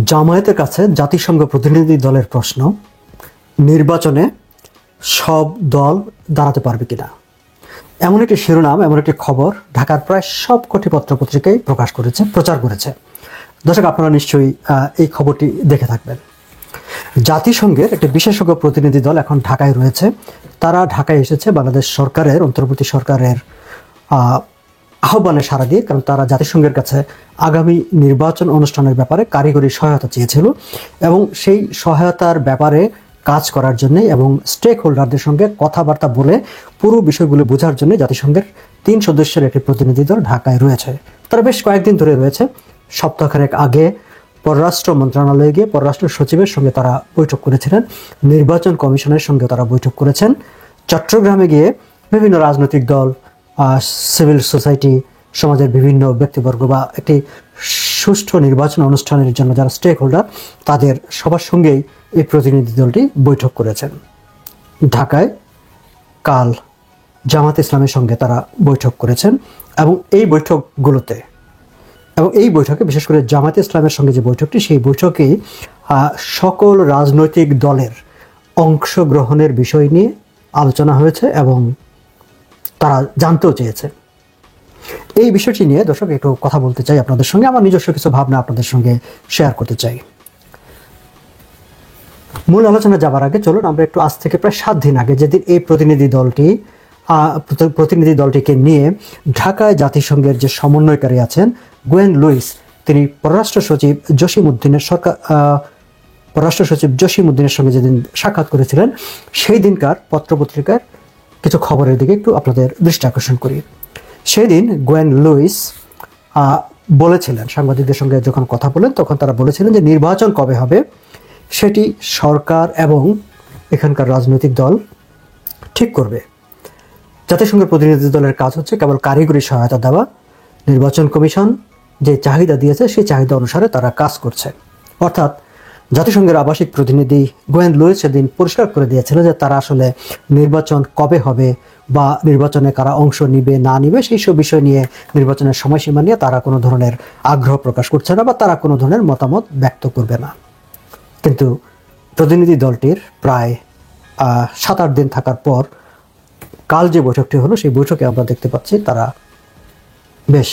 জামায়াতের কাছে জাতিসংঘ প্রতিনিধি দলের প্রশ্ন, নির্বাচনে সব দল দাঁড়াতে পারবে কিনা। এমন একটি শিরোনাম, এমন একটি খবর ঢাকার প্রায় সবকটি পত্রপত্রিকায় প্রচার করেছে। দর্শক, আপনারা নিশ্চয়ই এই খবরটি দেখে থাকবেন। জাতিসংঘের একটি বিশেষজ্ঞ প্রতিনিধি দল এখন ঢাকায় রয়েছে। তারা ঢাকায় এসেছে বাংলাদেশ সরকারের, অন্তর্বর্তী সরকারের আহ্বানে সাড়া দিয়ে, কারণ তারা জাতিসংঘের কাছে আগামী নির্বাচন অনুষ্ঠানের ব্যাপারে কারিগরি সহায়তা চেয়েছিল এবং সেই সহায়তার ব্যাপারে কাজ করার জন্য এবং স্টেক হোল্ডারদের সঙ্গে কথাবার্তা বলে পুরো বিষয়গুলো বোঝার জন্য জাতিসংঘের 3 সদস্যের একটি প্রতিনিধি দল ঢাকায় রয়েছে। তারা বেশ কয়েকদিন ধরে রয়েছে। সপ্তাহখানেক আগে পররাষ্ট্র মন্ত্রণালয়ে গিয়ে পররাষ্ট্র সচিবের সঙ্গে তারা বৈঠক করেছিলেন, নির্বাচন কমিশনের সঙ্গে তারা বৈঠক করেছেন। চট্টগ্রামে গিয়ে বিভিন্ন রাজনৈতিক দল, সিভিল সোসাইটি, সমাজের বিভিন্ন ব্যক্তিবর্গ বা একটি সুষ্ঠু নির্বাচন অনুষ্ঠানের জন্য যারা স্টেক হোল্ডার, তাদের সবার সঙ্গেই এই প্রতিনিধি দলটি বৈঠক করেছেন। ঢাকায় কাল জামাত ইসলামের সঙ্গে তারা বৈঠক করেছেন এবং এই বৈঠকে বিশেষ করে জামাত ইসলামের সঙ্গে যে বৈঠকটি, সেই বৈঠকে সকল রাজনৈতিক দলের অংশগ্রহণের বিষয় নিয়ে আলোচনা হয়েছে এবং তারা জানতেও চেয়েছে। এই বিষয়টি নিয়ে দর্শক একটু কথা বলতে চাই আপনাদের সঙ্গে, আমার নিজস্ব কিছু ভাবনা আপনাদের সঙ্গে শেয়ার করতে চাই। মূল আলোচনা যাবার আগে চলুন আমরা একটু আজ থেকে প্রায় 7 দিন আগে, যেদিন এই প্রতিনিধি দলটিকে নিয়ে ঢাকায় জাতিসংঘের যে সমন্বয়কারী আছেন গোয়েন লুইস, তিনি পররাষ্ট্র সচিব জসিম-উদ্দিনের সঙ্গে যেদিন সাক্ষাৎ করেছিলেন, সেই দিনকার পত্রপত্রিকার কিছু খবরের দিকে একটু আপনাদের দৃষ্টি আকর্ষণ করি। সেদিন গোয়েন লুইস বলেছিলেন, সাংবাদিকদের সঙ্গে যখন কথা বলেন তখন তারা বলেছিলেন যে নির্বাচন কবে হবে সেটি সরকার এবং এখানকার রাজনৈতিক দল ঠিক করবে। জাতিসংঘের প্রতিনিধি দলের কাজ হচ্ছে কেবল কারিগরি সহায়তা দেওয়া। নির্বাচন কমিশন যে চাহিদা দিয়েছে সেই চাহিদা অনুসারে তারা কাজ করছে। অর্থাৎ জাতিসংঘের আবাসিক প্রতিনিধি গোয়েন লুইস সেদিন পরিষ্কার করে দিয়েছিল যে তারা আসলে নির্বাচন কবে হবে বা নির্বাচনে কারা অংশ নিবে না নিবে সেই সব বিষয় নিয়ে, নির্বাচনের সময়সীমা নিয়ে তারা কোনো ধরনের আগ্রহ প্রকাশ করছে না বা তারা কোনো ধরনের মতামত ব্যক্ত করবে না। কিন্তু প্রতিনিধি দলটির প্রায় 7-8 দিন থাকার পর কাল যে বৈঠকটি হলো, সেই বৈঠকে আমরা দেখতে পাচ্ছি তারা বেশ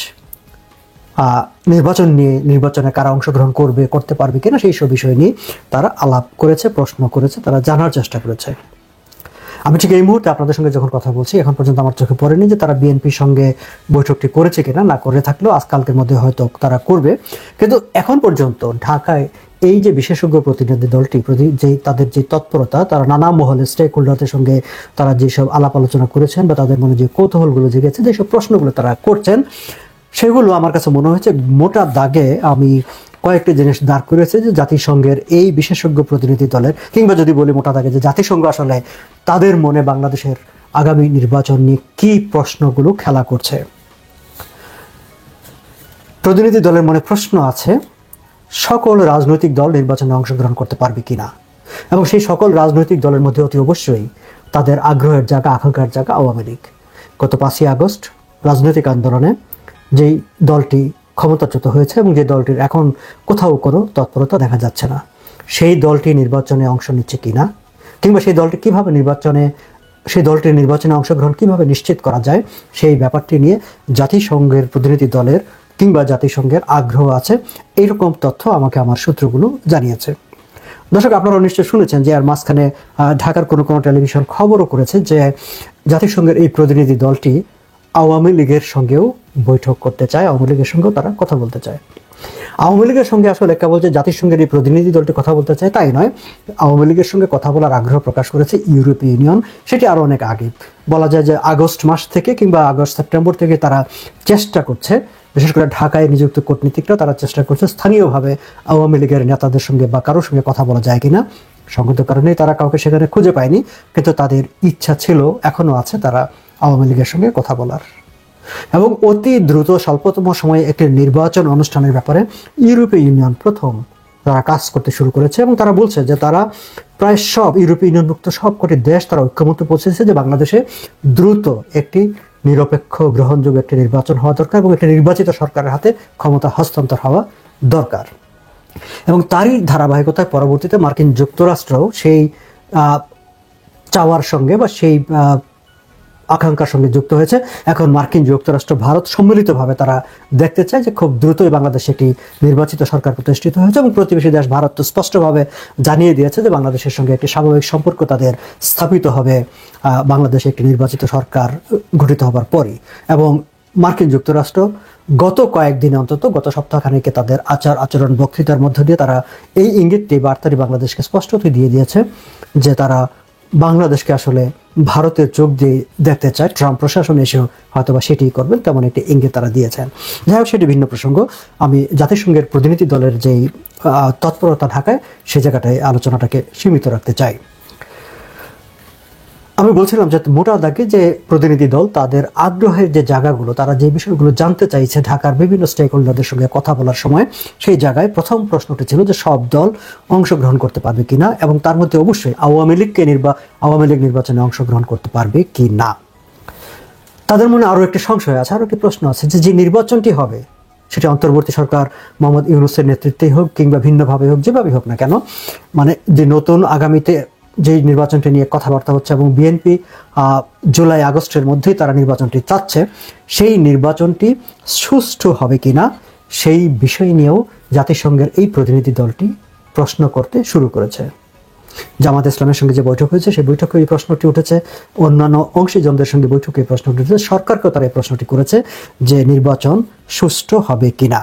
নির্বাচনে কারা অংশগ্রহণ করতে পারবে কিনা সেই সব বিষয় নিয়ে তারা আলাপ করেছে, প্রশ্ন করেছে, তারা জানার চেষ্টা করেছে। আমি ঠিক এই মুহূর্তে আপনাদের সঙ্গে যখন কথা বলছি, এখন পর্যন্ত আমার চোখে পড়েনি যে তারা বিএনপির সঙ্গে বৈঠকটি করেছে কিনা। না করে থাকলেও আজকালকের মধ্যে হয়তো তারা করবে। কিন্তু এখন পর্যন্ত ঢাকায় এই যে বিশেষজ্ঞ প্রতিনিধি দলটি, তাদের যে তৎপরতা, তারা নানা মহলে স্টেক হোল্ডারদের সঙ্গে তারা যেসব আলাপ আলোচনা করেছেন বা তাদের মনে যে কৌতূহলগুলো জেগেছে, যেসব প্রশ্নগুলো তারা করছেন, সেগুলো আমার কাছে মনে হয়েছে মোটা দাগে আমি কয়েকটি জিনিস দাঁড় করেছে যে জাতিসংঘের এই বিশেষজ্ঞ প্রতিনিধি দলের, কিংবা যদি বলি মোটা দাগে যে জাতিসংঘ আসলে তাদের মনে বাংলাদেশের আগামী নির্বাচন নিয়ে কী প্রশ্নগুলো খেলা করছে। প্রতিনিধি দলের মনে প্রশ্ন আছে সকল রাজনৈতিক দল নির্বাচনে অংশগ্রহণ করতে পারবে কিনা, এবং সেই সকল রাজনৈতিক দলের মধ্যে অতি অবশ্যই তাদের আগ্রহের জায়গা, আকাঙ্ক্ষার জায়গা আওয়ামী লীগ। গত 5ই আগস্ট রাজনৈতিক আন্দোলনে যেই দলটি ক্ষমতাচ্যুত হয়েছে এবং যে দলটির এখন কোথাও কোনো তৎপরতা দেখা যাচ্ছে না, সেই দলটি নির্বাচনে অংশ নিচ্ছে কিনা, কিংবা সেই দলটির নির্বাচনে অংশগ্রহণ কিভাবে নিশ্চিত করা যায়, সেই ব্যাপারটি নিয়ে জাতিসংঘের প্রতিনিধি দলের কিংবা জাতিসংঘের আগ্রহ আছে, এইরকম তথ্য আমাকে আমার সূত্রগুলো জানিয়েছে। দর্শক, আপনারা নিশ্চয়ই শুনেছেন যে আর মাঝখানে ঢাকার কোনো টেলিভিশন খবরও করেছে যে জাতিসংঘের এই প্রতিনিধি দলটি আওয়ামী লীগের সঙ্গেও বৈঠক করতে চায়, আওয়ামী লীগের সঙ্গেও তারা কথা বলতে চায়। আওয়ামী লীগের সঙ্গে আসলে কেবল যে জাতিসংঘের এই প্রতিনিধি দলটি কথা বলতে চায় তাই নয়, আওয়ামী লীগের সঙ্গে কথা বলার আগ্রহ প্রকাশ করেছে ইউরোপীয় ইউনিয়ন। সেটি আরও অনেক আগে, বলা যায় যে আগস্ট মাস থেকে কিংবা সেপ্টেম্বর থেকে তারা চেষ্টা করছে, বিশেষ করে ঢাকায় নিযুক্ত কূটনীতিকরা তারা চেষ্টা করছে স্থানীয়ভাবে আওয়ামী লীগের নেতাদের সঙ্গে বা কারোর সঙ্গে কথা বলা যায় কিনা। সংগত কারণেই তারা কাউকে সেখানে খুঁজে পায়নি, কিন্তু তাদের ইচ্ছা ছিল, এখনও আছে, তারা আওয়ামী লীগের সঙ্গে কথা বলার। এবং অতি দ্রুত স্বল্পতম সময়ে একটি নির্বাচন অনুষ্ঠানের ব্যাপারে ইউরোপীয় ইউনিয়ন প্রথম তারা কাজ করতে শুরু করেছে এবং তারা বলছে যে তারা প্রায় সব ইউরোপীয় ইউনিয়নভুক্ত সবকটি দেশ তারা ঐক্যমত্যে পৌঁছেছে যে বাংলাদেশে দ্রুত একটি নিরপেক্ষ গ্রহণযোগ্য একটি নির্বাচন হওয়া দরকার এবং একটি নির্বাচিত সরকারের হাতে ক্ষমতা হস্তান্তর হওয়া দরকার। এবং তারই ধারাবাহিকতায় পরবর্তীতে মার্কিন যুক্তরাষ্ট্র সেই চাওয়ার সঙ্গে বা সেই আকাঙ্ক্ষার সঙ্গে যুক্ত হয়েছে। এখন মার্কিন যুক্তরাষ্ট্র ভারত সম্মিলিতভাবে তারা দেখতে চায় যে খুব দ্রুতই বাংলাদেশে একটি নির্বাচিত সরকার প্রতিষ্ঠিত হয়েছে, এবং প্রতিবেশী দেশ ভারত তো স্পষ্টভাবে জানিয়ে দিয়েছে যে বাংলাদেশের সঙ্গে একটি স্বাভাবিক সম্পর্ক তাদের স্থাপিত হবে বাংলাদেশে একটি নির্বাচিত সরকার গঠিত হবার পরই। এবং মার্কিন যুক্তরাষ্ট্র গত কয়েকদিন অন্তত গত সপ্তাহখানেকে তাদের আচরণ বক্তৃতার মধ্য দিয়ে তারা এই ইঙ্গিতটি বার্তাটি বাংলাদেশকে স্পষ্টতই দিয়ে দিয়েছে যে তারা বাংলাদেশকে আসলে ভারতের চোখ দিয়ে দেখতে চায়। ট্রাম্প প্রশাসন এসেও হয়তোবা সেটি করবেন, তেমন একটি ইঙ্গিত তারা দিয়েছেন। যাই হোক, সেটি ভিন্ন প্রসঙ্গ। আমি জাতিসংঘের প্রতিনিধি দলের যেই তৎপরতা ঢাকায় সে জায়গাটায় আলোচনাটাকে সীমিত রাখতে চাই। আমি বলছিলাম যে মোটা দাগে যে প্রতিনিধি দল তাদের আগ্রহের যে জায়গাগুলো, তারা যে বিষয়গুলো জানতে চাইছে ঢাকার বিভিন্ন স্টেক হোল্ডারদের সঙ্গে কথা বলার সময়, সেই জায়গায় প্রথম প্রশ্নটি ছিল যে সব দল অংশগ্রহণ করতে পারবে কিনা, এবং তার মধ্যে অবশ্যই আওয়ামী লীগ নির্বাচনে অংশগ্রহণ করতে পারবে কি না। তাদের মনে আরও একটি সংশয় আছে, আরও একটি প্রশ্ন আছে যে নির্বাচনটি হবে সেটা অন্তর্বর্তী সরকার মোহাম্মদ ইউনূসের নেতৃত্বেই হোক কিংবা ভিন্নভাবে হোক, যেভাবে হোক না কেন, মানে যে নতুন আগামীতে যে নির্বাচনটি নিয়ে কথাবার্তা হচ্ছে এবং বিএনপি জুলাই আগস্টের মধ্যেই তারা নির্বাচনটি চাচ্ছে, সেই নির্বাচনটি সুষ্ঠু হবে কিনা সেই বিষয় নিয়েও জাতিসংঘের এই প্রতিনিধি দলটি প্রশ্ন করতে শুরু করেছে। জামাত ইসলামের সঙ্গে যে বৈঠক হয়েছে সেই বৈঠকে এই প্রশ্নটি উঠেছে, অন্যান্য অংশীজনদের সঙ্গে বৈঠকে এই প্রশ্নটি উঠেছে, সরকারকেও তারা এই প্রশ্নটি করেছে যে নির্বাচন সুষ্ঠু হবে কিনা।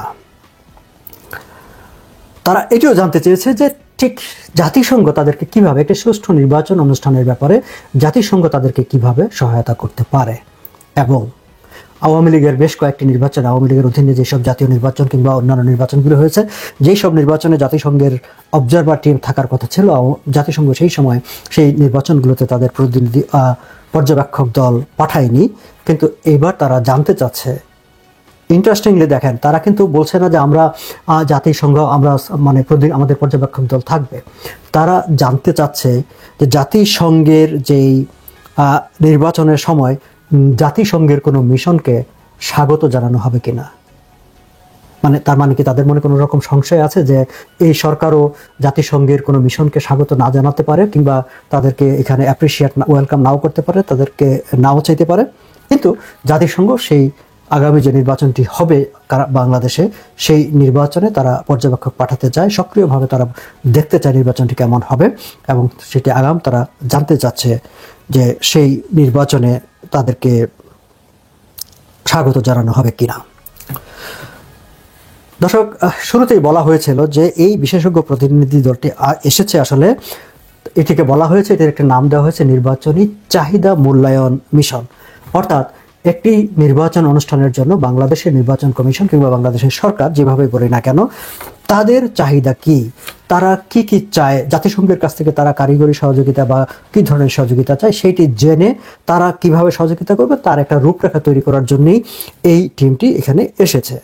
তারা এটিও জানতে চেয়েছে যে ঠিক জাতিসংঘ তাদেরকে কিভাবে একটি সুষ্ঠু নির্বাচন অনুষ্ঠানের ব্যাপারে জাতিসংঘ তাদেরকে কিভাবে সহায়তা করতে পারে, এবং আওয়ামী লীগের বেশ কয়েকটি নির্বাচন, আওয়ামী লীগের অধীনে যেসব জাতীয় নির্বাচন কিংবা অন্যান্য নির্বাচনগুলো হয়েছে, যেই সব নির্বাচনে জাতিসংঘের অবজারভার টিম থাকার কথা ছিল, জাতিসংঘ সেই সময় সেই নির্বাচনগুলোতে তাদের প্রতিনিধি পর্যবেক্ষক দল পাঠায়নি। কিন্তু এবার তারা জানতে চাচ্ছে, ইন্টারেস্টিংলি দেখেন, তারা কিন্তু বলছে না যে আমরা জাতিসংঘ আমরা মানে আমাদের পর্যবেক্ষক দল থাকবে। তারা জানতে চাচ্ছে যে জাতিসংঘের যেই নির্বাচনের সময় জাতিসংঘের কোনো মিশনকে স্বাগত জানানো হবে কিনা। মানে তার মানে কি তাদের মনে কোনো রকম সংশয় আছে যে এই সরকারও জাতিসংঘের কোনো মিশনকে স্বাগত না জানাতে পারে, কিংবা তাদেরকে এখানে ওয়েলকাম নাও করতে পারে, তাদেরকে নাও চাইতে পারে। কিন্তু জাতিসংঘ সেই আগামী যে নির্বাচনটি হবে বাংলাদেশে, সেই নির্বাচনে তারা পর্যবেক্ষক পাঠাতে চায়, সক্রিয়ভাবে তারা দেখতে চায় নির্বাচনটি কেমন হবে, এবং সেটি তারা জানতে চাচ্ছে যে সেই নির্বাচনে তাদেরকে স্বাগত জানানো হবে কিনা। দর্শক, শুরুতেই বলা হয়েছিল যে এই বিশেষজ্ঞ প্রতিনিধি দলটি এসেছে, আসলে এটিকে বলা হয়েছে, এটির একটা নাম দেওয়া হয়েছে নির্বাচনী চাহিদা মূল্যায়ন মিশন। অর্থাৎ একটি নির্বাচন অনুষ্ঠানের জন্য বাংলাদেশের নির্বাচন কমিশন কিংবা বাংলাদেশের সরকার যেভাবে বলে না কেন, তাদের চাহিদা কি, তারা কি কি চায়, জাতিসংঘের কাছ থেকে তারা কারিগরি সহযোগিতা বা কি ধরনের সহযোগিতা চায়, সেইটি জেনে তারা কিভাবে সহযোগিতা করবে তার একটা রূপরেখা তৈরি করার জন্যই এই টিমটি এখানে এসেছে।